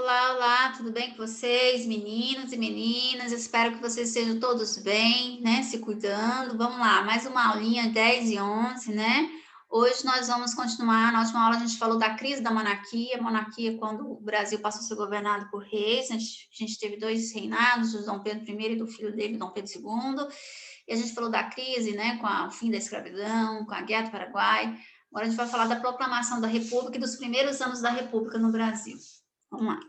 Olá, olá, tudo bem com vocês, meninos e meninas? Espero que vocês estejam todos bem, né? Se cuidando. Vamos lá, mais uma aulinha 10 e 11, né? Hoje nós vamos continuar. Na última aula a gente falou da crise da monarquia. A monarquia, quando o Brasil passou a ser governado por reis, a gente teve dois reinados, do Dom Pedro I e do filho dele, Dom Pedro II. E a gente falou da crise, né? Com o fim da escravidão, com a Guerra do Paraguai. Agora a gente vai falar da proclamação da República e dos primeiros anos da República no Brasil. Vamos lá.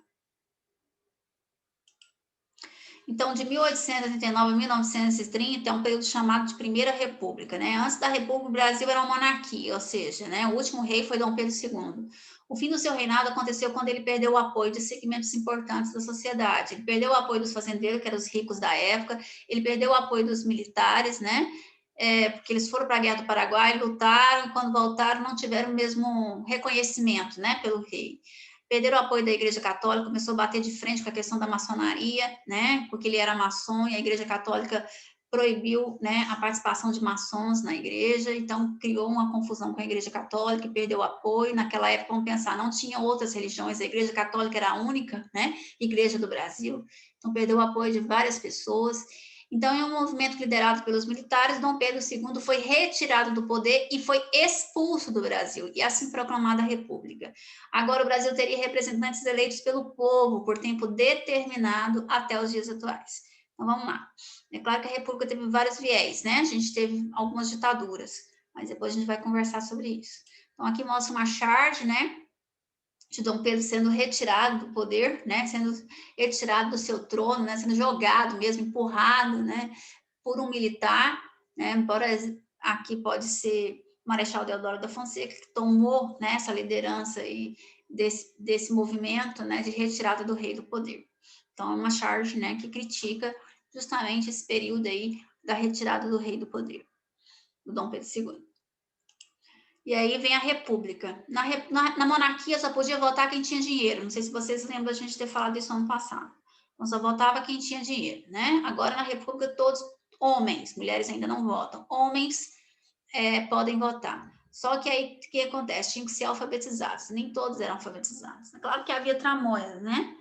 Então, de 1889 a 1930 é um período chamado de Primeira República, né? Antes da República, o Brasil era uma monarquia, ou seja, né, o último rei foi Dom Pedro II. O fim do seu reinado aconteceu quando ele perdeu o apoio de segmentos importantes da sociedade. Ele perdeu o apoio dos fazendeiros, que eram os ricos da época, ele perdeu o apoio dos militares, né? Porque eles foram para a Guerra do Paraguai, lutaram, e quando voltaram não tiveram o mesmo reconhecimento, né, pelo rei. Perderam o apoio da Igreja Católica, começou a bater de frente com a questão da maçonaria, né, porque ele era maçom e a Igreja Católica proibiu, né, a participação de maçons na igreja, então criou uma confusão com a Igreja Católica e perdeu o apoio. Naquela época, vamos pensar, não tinha outras religiões, a Igreja Católica era a única, né, igreja do Brasil, então perdeu o apoio de várias pessoas. Então, em um movimento liderado pelos militares, Dom Pedro II foi retirado do poder e foi expulso do Brasil, e assim proclamada a República. Agora, o Brasil teria representantes eleitos pelo povo por tempo determinado até os dias atuais. Então, vamos lá. É claro que a República teve vários viés, né? A gente teve algumas ditaduras, mas depois a gente vai conversar sobre isso. Então, aqui mostra uma charge, né? De Dom Pedro sendo retirado do poder, né? Sendo retirado do seu trono, né? Sendo jogado mesmo, empurrado, né? Por um militar, né? Embora aqui pode ser Marechal Deodoro da Fonseca, que tomou, né, essa liderança aí desse movimento, né, de retirada do rei do poder. Então, é uma charge, né, que critica justamente esse período aí da retirada do rei do poder, do Dom Pedro II. E aí vem a República. Na monarquia só podia votar quem tinha dinheiro. Não sei se vocês lembram da gente ter falado isso ano passado. Então só votava quem tinha dinheiro, né? Agora na República todos homens, mulheres ainda não votam. Homens podem votar. Só que aí o que acontece? Tinham que ser alfabetizados. Nem todos eram alfabetizados. Claro que havia tramóias, né?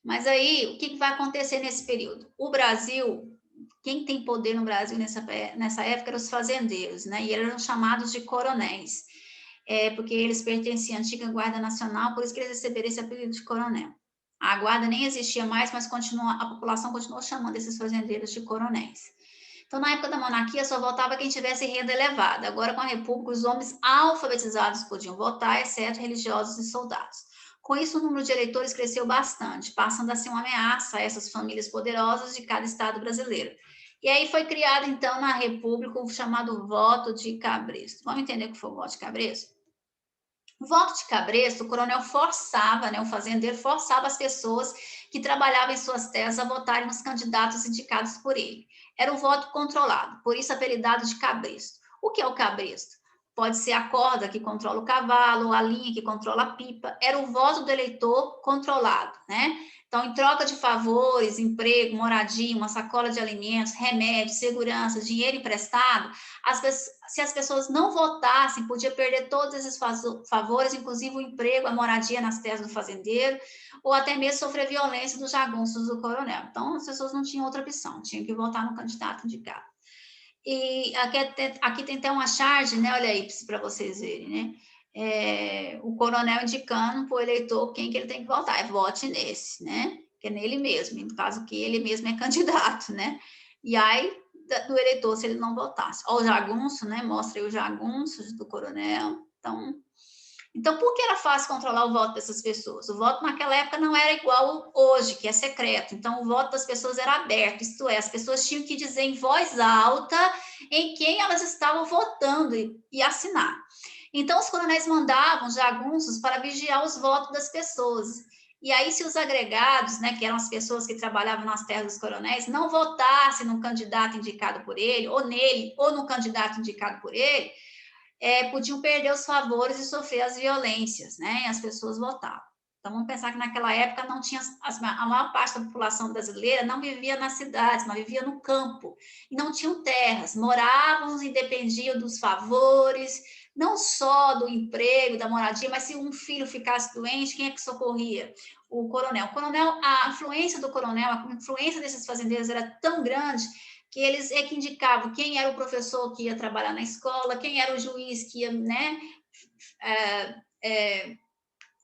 Mas aí o que vai acontecer nesse período? O Brasil, quem tem poder no Brasil nessa época eram os fazendeiros, né? E eram chamados de coronéis, porque eles pertenciam à antiga Guarda Nacional, por isso que eles receberam esse apelido de coronel. A guarda nem existia mais, mas a população continuou chamando esses fazendeiros de coronéis. Então, na época da monarquia, só votava quem tivesse renda elevada. Agora, com a república, os homens alfabetizados podiam votar, exceto religiosos e soldados. Com isso, o número de eleitores cresceu bastante, passando a ser uma ameaça a essas famílias poderosas de cada estado brasileiro. E aí foi criado, então, na República, o chamado voto de cabresto. Vamos entender o que foi o voto de cabresto? O voto de cabresto, o coronel forçava, né, o fazendeiro forçava as pessoas que trabalhavam em suas terras a votarem nos candidatos indicados por ele. Era o voto controlado, por isso apelidado de cabresto. O que é o cabresto? Pode ser a corda que controla o cavalo, a linha que controla a pipa. Era o voto do eleitor controlado, né? Então, em troca de favores, emprego, moradia, uma sacola de alimentos, remédios, segurança, dinheiro emprestado, se as pessoas não votassem, podia perder todos esses favores, inclusive o emprego, a moradia nas terras do fazendeiro, ou até mesmo sofrer violência dos jagunços do coronel. Então, as pessoas não tinham outra opção, tinham que votar no candidato indicado. E aqui tem até uma charge, né? Olha aí, para vocês verem, né? O coronel indicando para o eleitor quem que ele tem que votar. Vote nesse, né? Que é nele mesmo, no caso que ele mesmo é candidato, né? E aí, do eleitor, se ele não votasse. Ó, o jagunço, né? Mostra aí o jagunço do coronel. Então, por que era fácil controlar o voto dessas pessoas? O voto naquela época não era igual hoje, que é secreto. Então, o voto das pessoas era aberto, isto é, as pessoas tinham que dizer em voz alta em quem elas estavam votando e assinar. Então, os coronéis mandavam jagunços para vigiar os votos das pessoas. E aí, se os agregados, né, que eram as pessoas que trabalhavam nas terras dos coronéis, não votassem no candidato indicado por ele, ou nele, ou no candidato indicado por ele, podiam perder os favores e sofrer as violências, né? E as pessoas votavam. Então, vamos pensar que naquela época não tinha, a maior parte da população brasileira não vivia nas cidades, mas vivia no campo, e não tinham terras, moravam e dependiam dos favores, não só do emprego, da moradia, mas se um filho ficasse doente, quem é que socorria? o coronel. O coronel, a influência do coronel, a influência desses fazendeiros era tão grande que eles é que indicavam quem era o professor que ia trabalhar na escola, quem era o juiz que ia, né,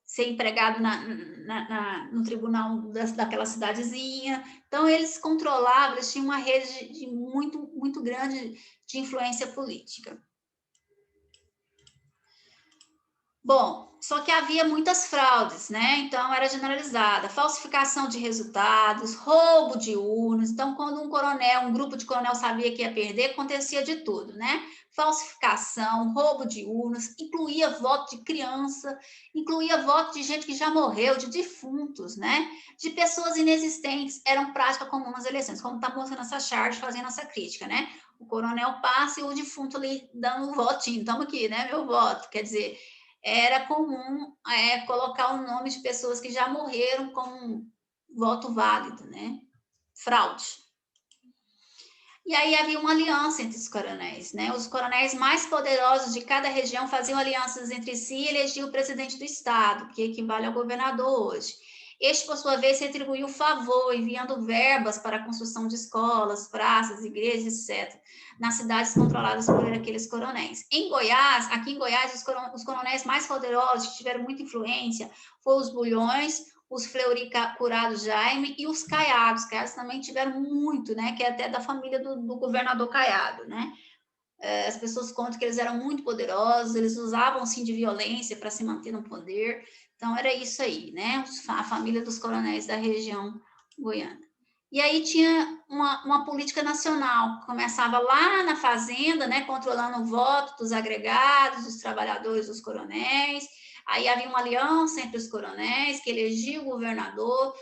ser empregado no tribunal daquela cidadezinha. Então, eles controlavam, eles tinham uma rede muito, muito grande de influência política. Bom, só que havia muitas fraudes, né? Então, era generalizada, falsificação de resultados, roubo de urnas. Então, quando um grupo de coronel sabia que ia perder, acontecia de tudo, né? Falsificação, roubo de urnas, incluía voto de criança, incluía voto de gente que já morreu, de defuntos, né? De pessoas inexistentes. Eram prática comum nas eleições, como está mostrando essa charge, fazendo essa crítica, né? O coronel passa e o defunto ali dando um votinho. Estamos aqui, né? Meu voto. Quer dizer, era comum colocar o nome de pessoas que já morreram como voto válido, né? Fraude. E aí havia uma aliança entre os coronéis, né? Os coronéis mais poderosos de cada região faziam alianças entre si e elegiam o presidente do estado, que equivale ao governador hoje. Este, por sua vez, retribuiu o favor, enviando verbas para a construção de escolas, praças, igrejas, etc., nas cidades controladas por aqueles coronéis. Em Goiás, aqui em Goiás, os coronéis mais poderosos, que tiveram muita influência, foram os Bulhões, os Fleury Curado Jaime e os Caiados. Os Caiados também tiveram muito, né? Que é até da família do governador Caiado, né? As pessoas contam que eles eram muito poderosos, eles usavam, sim, de violência para se manter no poder. Então, era isso aí, né? A família dos coronéis da região goiana. E aí tinha uma política nacional, que começava lá na fazenda, né, controlando o voto dos agregados, dos trabalhadores, dos coronéis. Aí havia uma aliança entre os coronéis, que elegia o governador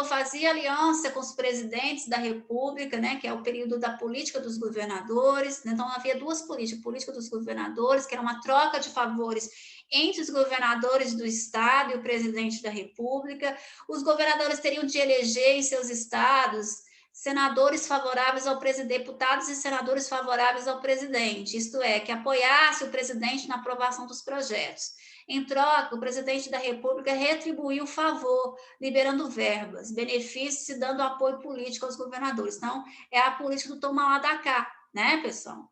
fazia aliança com os presidentes da república, né, que é o período da política dos governadores. Então, havia duas políticas, a política dos governadores, que era uma troca de favores entre os governadores do estado e o presidente da república. Os governadores teriam de eleger em seus estados senadores favoráveis ao presidente, deputados e senadores favoráveis ao presidente, isto é, que apoiasse o presidente na aprovação dos projetos. Em troca, o presidente da República retribuiu o favor, liberando verbas, benefícios e dando apoio político aos governadores. Então, é a política do toma lá da cá, né, pessoal?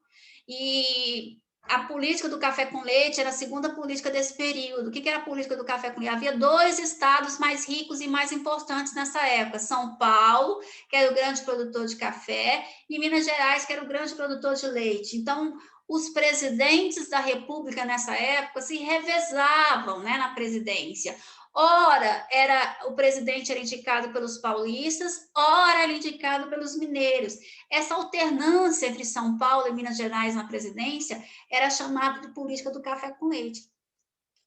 E a política do café com leite era a segunda política desse período. O que era a política do café com leite? Havia dois estados mais ricos e mais importantes nessa época: São Paulo, que era o grande produtor de café, e Minas Gerais, que era o grande produtor de leite. Então, os presidentes da República nessa época se revezavam, né, na presidência. Ora, o presidente era indicado pelos paulistas, ora era indicado pelos mineiros. Essa alternância entre São Paulo e Minas Gerais na presidência era chamada de política do café com leite.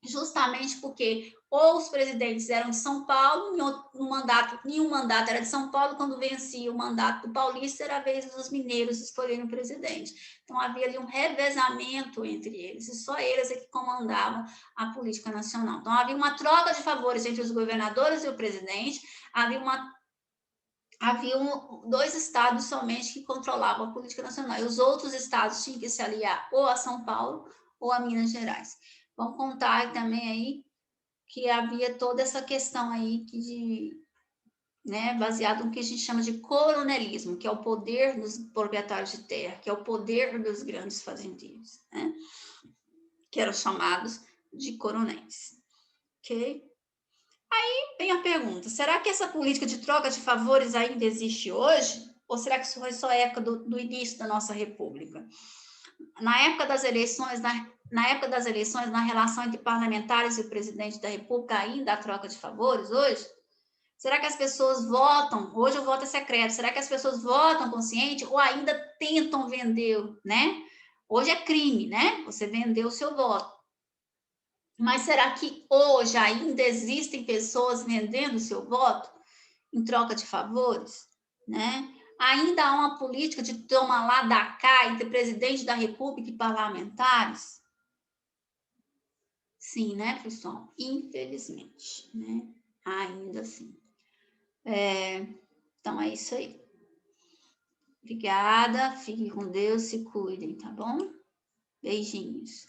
Justamente porque ou os presidentes eram de São Paulo, nenhum mandato era de São Paulo, quando vencia o mandato do paulista, era a vez dos mineiros escolherem o presidente. Então, havia ali um revezamento entre eles, e só eles é que comandavam a política nacional. Então, havia uma troca de favores entre os governadores e o presidente, havia dois estados somente que controlavam a política nacional, e os outros estados tinham que se aliar ou a São Paulo ou a Minas Gerais. Vamos contar também aí que havia toda essa questão aí né, baseado no que a gente chama de coronelismo, que é o poder dos proprietários de terra, que é o poder dos grandes fazendeiros, né, que eram chamados de coronéis. Ok? Aí vem a pergunta: será que essa política de troca de favores ainda existe hoje? Ou será que isso foi só época do início da nossa república? Na época das eleições, na relação entre parlamentares e o presidente da República, ainda há troca de favores hoje? Será que as pessoas votam? Hoje o voto é secreto. Será que as pessoas votam consciente ou ainda tentam vender, né? Hoje é crime, né? Você vendeu o seu voto. Mas será que hoje ainda existem pessoas vendendo o seu voto em troca de favores, né? Ainda há uma política de toma lá da cá entre presidente da República e parlamentares? Sim, né, pessoal? Infelizmente, né? Ainda assim. Então, é isso aí. Obrigada, fiquem com Deus, se cuidem, tá bom? Beijinhos.